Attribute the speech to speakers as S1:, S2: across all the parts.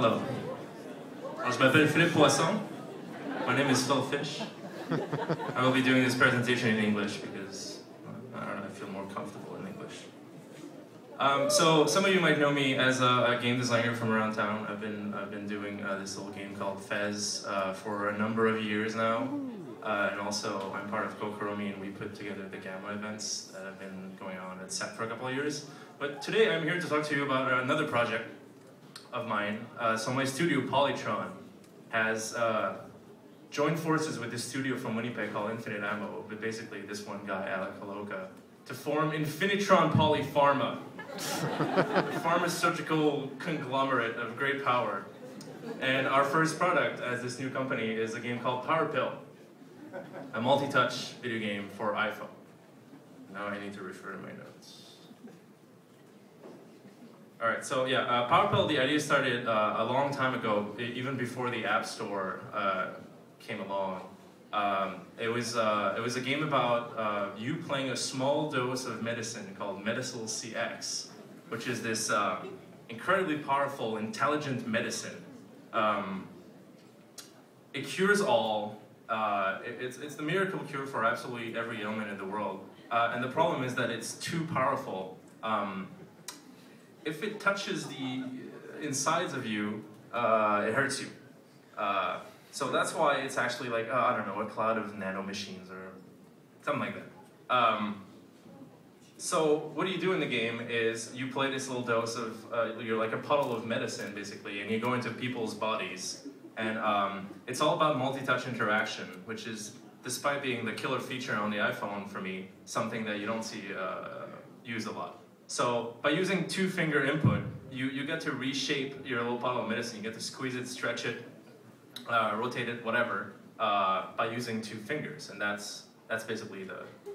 S1: Hello. Je m'appelle Philippe Poisson. My name is Phil Fish. I will be doing this presentation in English because I don't know, I feel more comfortable in English. So some of you might know me as a game designer from around town. I've been doing this little game called Fez for a number of years now. And also, I'm part of Kokoromi, and we put together the Gamma events that have been going on at SET for a couple of years. But today, I'm here to talk to you about another project of mine. So my studio, Polytron, has joined forces with this studio from Winnipeg called Infinite Ammo, with basically this one guy, Alec Haloka, to form Infinitron Polypharma, a pharmaceutical conglomerate of great power. And our first product as this new company is a game called Power Pill, a multi-touch video game for iPhone. Now I need to refer to my notes. Alright, so yeah, Power Pill, the idea started a long time ago, even before the App Store came along. It was a game about you playing a small dose of medicine called Medical CX, which is this incredibly powerful, intelligent medicine. It cures all. It's the miracle cure for absolutely every ailment in the world. And the problem is that it's too powerful. If it touches the insides of you, it hurts you. So that's why it's actually like, I don't know, a cloud of nanomachines or something like that. So what you do in the game is you play this little dose of, you're like a puddle of medicine basically, and you go into people's bodies. And it's all about multi-touch interaction, which is, despite being the killer feature on the iPhone for me, something that you don't see used a lot. So by using two-finger input, you get to reshape your little bottle of medicine. You get to squeeze it, stretch it, rotate it, whatever, by using two fingers. And that's basically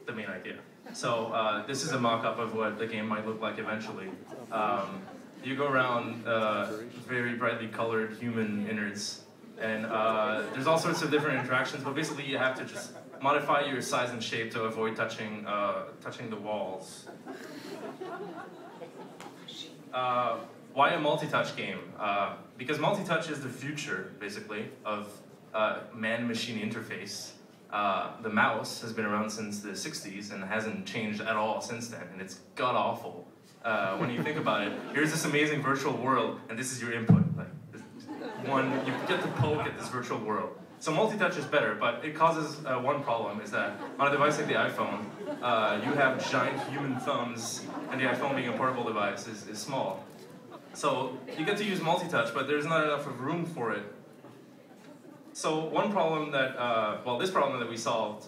S1: the main idea. So this is a mock-up of what the game might look like eventually. You go around very brightly colored human innards. And there's all sorts of different interactions, but basically you have to just modify your size and shape to avoid touching the walls. Why a multi-touch game? Because multi-touch is the future, basically, of man-machine interface. The mouse has been around since the 60s and hasn't changed at all since then, and it's god-awful. When you think about it, here's this amazing virtual world, and this is your input. Like, you get to poke at this virtual world. So multi-touch is better, but it causes one problem, is that on a device like the iPhone, you have giant human thumbs, and the iPhone being a portable device is small. So you get to use multi-touch, but there's not enough of room for it. So one problem that, this problem that we solved,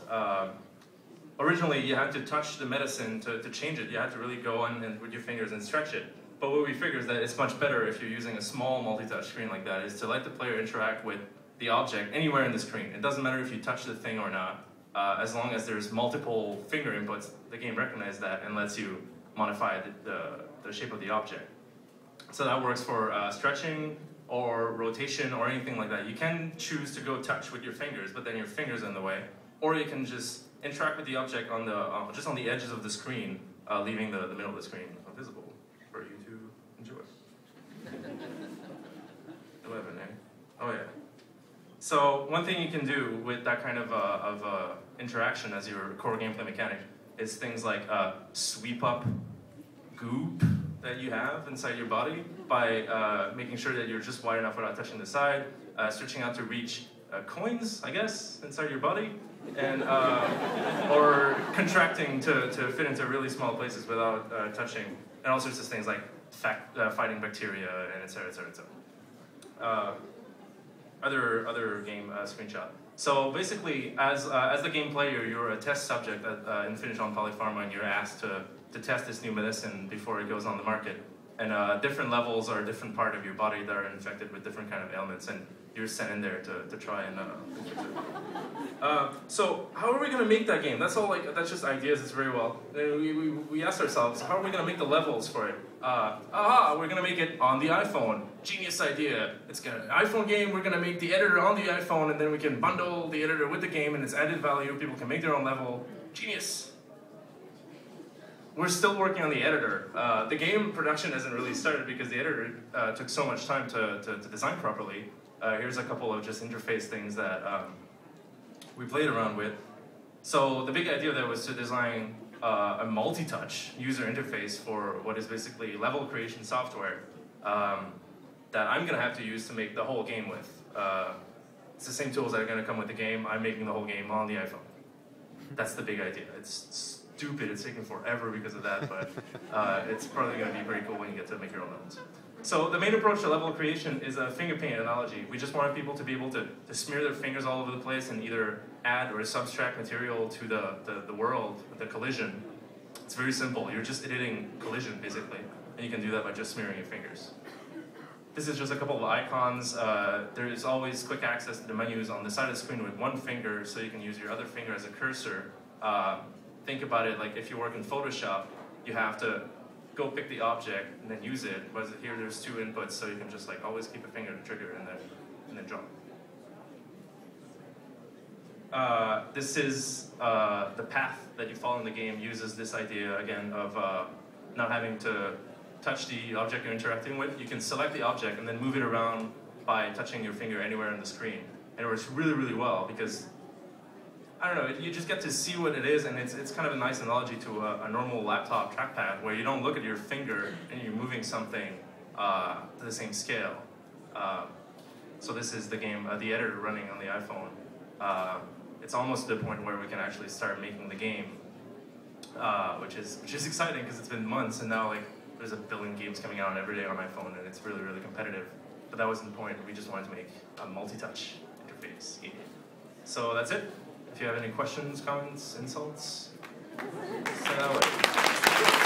S1: originally you had to touch the medicine to change it. You had to really go in and with your fingers and stretch it. But what we figured is that it's much better if you're using a small multi-touch screen like that, is to let the player interact with the object anywhere in the screen. It doesn't matter if you touch the thing or not. As long as there's multiple finger inputs, the game recognizes that and lets you modify the shape of the object. So that works for stretching or rotation or anything like that. You can choose to go touch with your fingers, but then your finger's in the way. Or you can just interact with the object on just on the edges of the screen, leaving the middle of the screen visible for you to enjoy. Do I have a name? Oh yeah. So one thing you can do with that kind of interaction as your core gameplay mechanic is things like sweep up goop that you have inside your body by making sure that you're just wide enough without touching the side, stretching out to reach coins, I guess, inside your body, and or contracting to fit into really small places without touching, and all sorts of things like fighting bacteria and etc. Other game screenshot. So basically, as the game player, you're a test subject at Infinitron Polypharma, and you're asked to test this new medicine before it goes on the market. And different levels are a different part of your body that are infected with different kind of ailments, and you're sent in there to try and fix it. So how are we going to make that game? That's all that's just ideas. It's very well. We asked ourselves, how are we going to make the levels for it? We're going to make it on the iPhone. Genius idea. It's an iPhone game. We're going to make the editor on the iPhone, and then we can bundle the editor with the game and its added value. People can make their own level. Genius. we're still working on the editor. The game production hasn't really started because the editor took so much time to design properly. Here's a couple of just interface things that we played around with. So the big idea there was to design a multi-touch user interface for what is basically level creation software that I'm going to have to use to make the whole game with. It's the same tools that are going to come with the game. I'm making the whole game on the iPhone. That's the big idea. It's stupid. It's taking forever because of that, but it's probably going to be pretty cool when you get to make your own levels. So the main approach to level creation is a finger paint analogy. We just wanted people to be able to smear their fingers all over the place and either add or subtract material to the world, the collision. It's very simple. You're just editing collision, basically, and you can do that by just smearing your fingers. This is just a couple of icons. There is always quick access to the menus on the side of the screen with one finger, so you can use your other finger as a cursor. Think about it like if you work in Photoshop, you have to go pick the object and then use it. Whereas here there's two inputs, so you can just like always keep a finger to trigger and then draw. This is the path that you follow in the game uses this idea again of not having to touch the object you're interacting with. You can select the object and then move it around by touching your finger anywhere on the screen. And it works really, really well because, I don't know, you just get to see what it is, and it's kind of a nice analogy to a normal laptop trackpad where you don't look at your finger and you're moving something to the same scale. So this is the game, the editor running on the iPhone. It's almost to the point where we can actually start making the game, which is exciting because it's been months, and now like there's a billion games coming out every day on my phone, and it's really, really competitive. But that wasn't the point. We just wanted to make a multi-touch interface game. So that's it. If you have any questions, comments, insults, send that way.